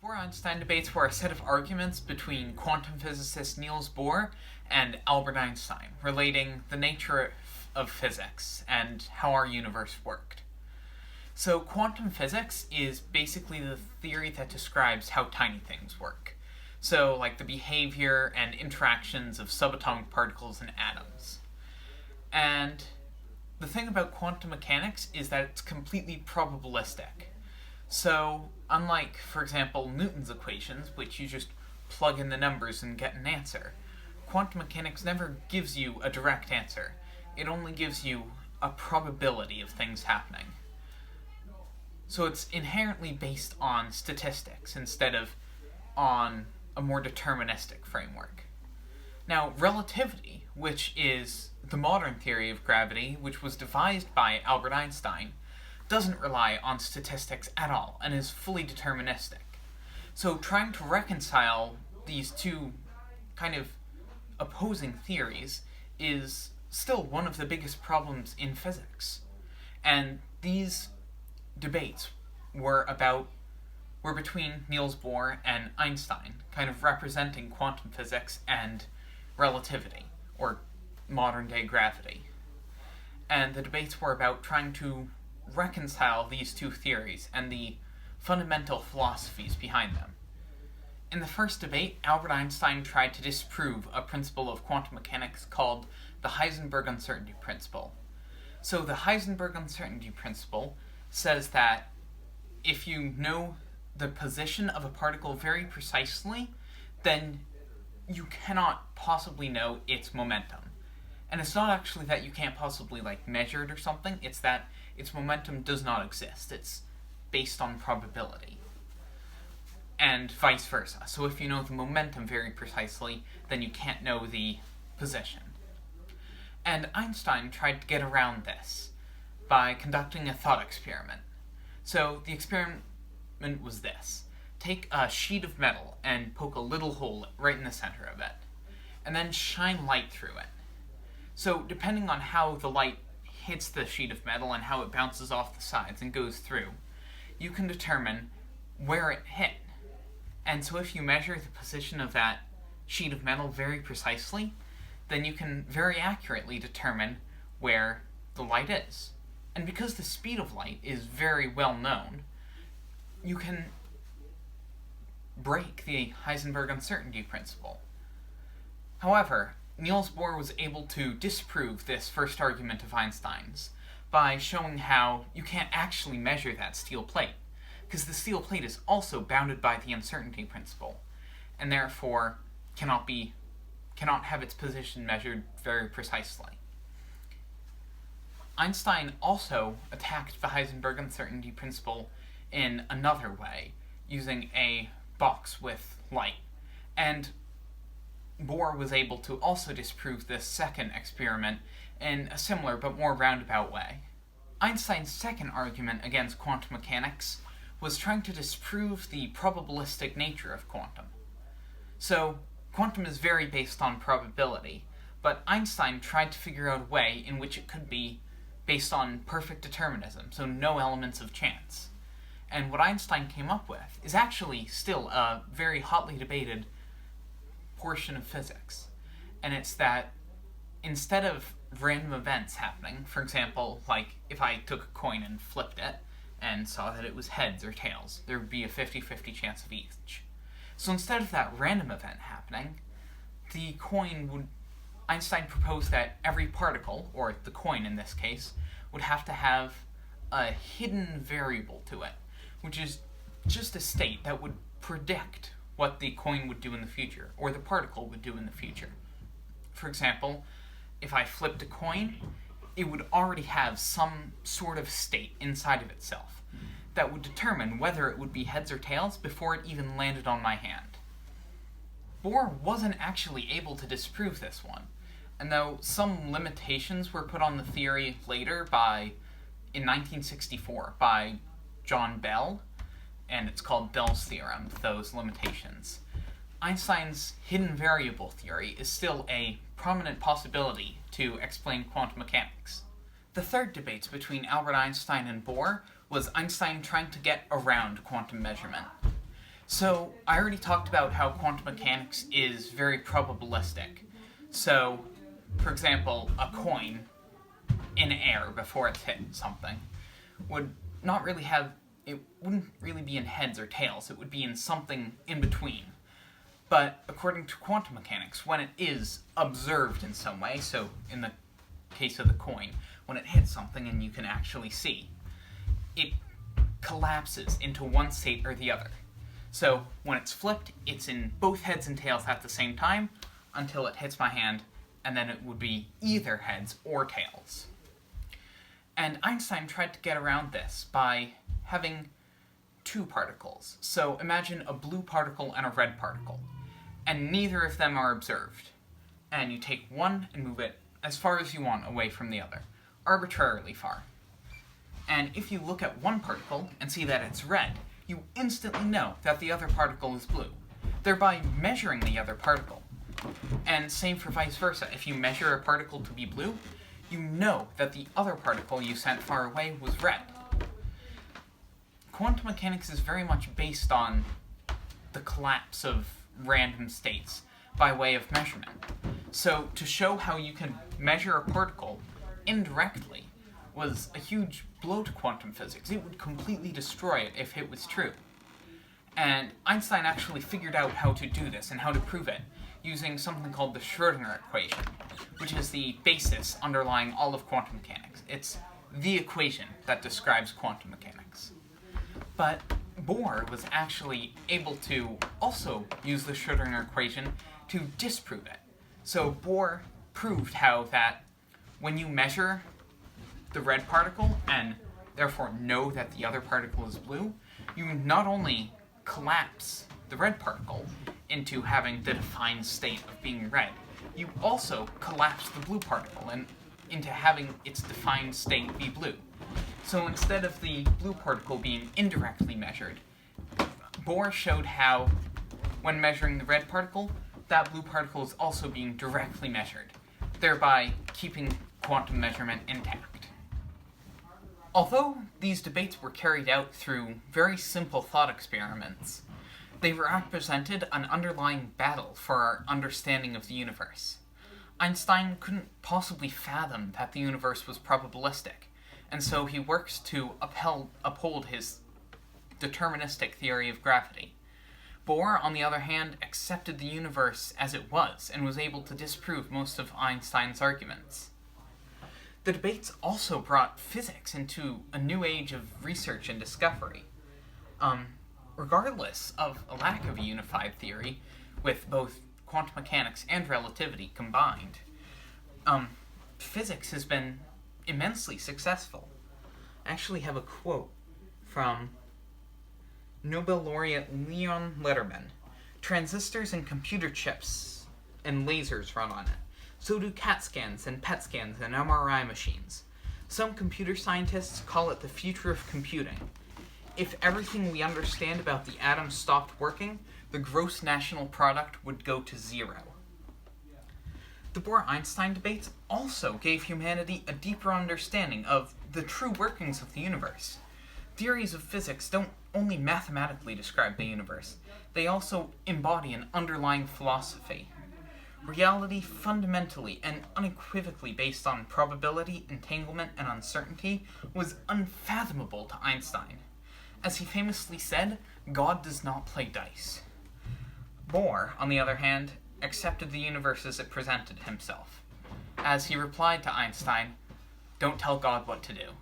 Bohr-Einstein debates were a set of arguments between quantum physicist Niels Bohr and Albert Einstein, relating the nature of physics and how our universe worked. So quantum physics is basically the theory that describes how tiny things work. So like the behavior and interactions of subatomic particles and atoms. And the thing about quantum mechanics is that it's completely probabilistic. So, unlike, for example, Newton's equations, which you just plug in the numbers and get an answer, quantum mechanics never gives you a direct answer. It only gives you a probability of things happening. So it's inherently based on statistics instead of on a more deterministic framework. Now, relativity, which is the modern theory of gravity, which was devised by Albert Einstein, doesn't rely on statistics at all, and is fully deterministic. So trying to reconcile these two kind of opposing theories is still one of the biggest problems in physics. And these debates were between Niels Bohr and Einstein, kind of representing quantum physics and relativity, or modern-day gravity. And the debates were about trying to reconcile these two theories and the fundamental philosophies behind them. In the first debate, Albert Einstein tried to disprove a principle of quantum mechanics called the Heisenberg uncertainty principle. So the Heisenberg uncertainty principle says that if you know the position of a particle very precisely, then you cannot possibly know its momentum. And it's not actually that you can't possibly measure it or something, it's that its momentum does not exist. It's based on probability. And vice versa. So if you know the momentum very precisely, then you can't know the position. And Einstein tried to get around this by conducting a thought experiment. So the experiment was this. Take a sheet of metal and poke a little hole right in the center of it, and then shine light through it. So depending on how the light hits the sheet of metal and how it bounces off the sides and goes through, you can determine where it hit. And so if you measure the position of that sheet of metal very precisely, then you can very accurately determine where the light is. And because the speed of light is very well known, you can break the Heisenberg uncertainty principle. However, Niels Bohr was able to disprove this first argument of Einstein's by showing how you can't actually measure that steel plate, because the steel plate is also bounded by the uncertainty principle, and therefore cannot have its position measured very precisely. Einstein also attacked the Heisenberg uncertainty principle in another way, using a box with light, and Bohr was able to also disprove this second experiment in a similar but more roundabout way. Einstein's second argument against quantum mechanics was trying to disprove the probabilistic nature of quantum. So, quantum is very based on probability, but Einstein tried to figure out a way in which it could be based on perfect determinism, so no elements of chance. And what Einstein came up with is actually still a very hotly debated portion of physics. And it's that instead of random events happening, for example, like if I took a coin and flipped it and saw that it was heads or tails, there would be a 50-50 chance of each. So instead of that random event happening, Einstein proposed that every particle, or the coin in this case, would have to have a hidden variable to it, which is just a state that would predict what the coin would do in the future, or the particle would do in the future. For example, if I flipped a coin, it would already have some sort of state inside of itself that would determine whether it would be heads or tails before it even landed on my hand. Bohr wasn't actually able to disprove this one, and though some limitations were put on the theory later in 1964 by John Bell, and it's called Bell's theorem, those limitations, Einstein's hidden variable theory is still a prominent possibility to explain quantum mechanics. The third debate between Albert Einstein and Bohr was Einstein trying to get around quantum measurement. So, I already talked about how quantum mechanics is very probabilistic. So, for example, a coin in air before it's hit something would not really have, it wouldn't really be in heads or tails, it would be in something in between. But according to quantum mechanics, when it is observed in some way, so in the case of the coin, when it hits something and you can actually see, it collapses into one state or the other. So when it's flipped, it's in both heads and tails at the same time until it hits my hand, and then it would be either heads or tails. And Einstein tried to get around this by having two particles. So imagine a blue particle and a red particle, and neither of them are observed. And you take one and move it as far as you want away from the other, arbitrarily far. And if you look at one particle and see that it's red, you instantly know that the other particle is blue, thereby measuring the other particle. And same for vice versa. If you measure a particle to be blue, you know that the other particle you sent far away was red. Quantum mechanics is very much based on the collapse of random states by way of measurement. So to show how you can measure a particle indirectly was a huge blow to quantum physics. It would completely destroy it if it was true. And Einstein actually figured out how to do this and how to prove it using something called the Schrödinger equation, which is the basis underlying all of quantum mechanics. It's the equation that describes quantum mechanics. But Bohr was actually able to also use the Schrödinger equation to disprove it. So Bohr proved how that when you measure the red particle and therefore know that the other particle is blue, you not only collapse the red particle into having the defined state of being red, you also collapse the blue particle into having its defined state be blue. So instead of the blue particle being indirectly measured, Bohr showed how, when measuring the red particle, that blue particle is also being directly measured, thereby keeping quantum measurement intact. Although these debates were carried out through very simple thought experiments, they represented an underlying battle for our understanding of the universe. Einstein couldn't possibly fathom that the universe was probabilistic, and so he works to uphold his deterministic theory of gravity. Bohr, on the other hand, accepted the universe as it was and was able to disprove most of Einstein's arguments. The debates also brought physics into a new age of research and discovery. Regardless of a lack of a unified theory, with both quantum mechanics and relativity combined, physics has been immensely successful. I actually have a quote from Nobel laureate Leon Lederman. "Transistors and computer chips and lasers run on it. So do CAT scans and PET scans and MRI machines. Some computer scientists call it the future of computing. If everything we understand about the atom stopped working, the gross national product would go to zero." The Bohr-Einstein debates also gave humanity a deeper understanding of the true workings of the universe. Theories of physics don't only mathematically describe the universe, they also embody an underlying philosophy. Reality fundamentally and unequivocally based on probability, entanglement, and uncertainty was unfathomable to Einstein. As he famously said, God does not play dice. Bohr, on the other hand, accepted the universe as it presented himself. As he replied to Einstein, "Don't tell God what to do."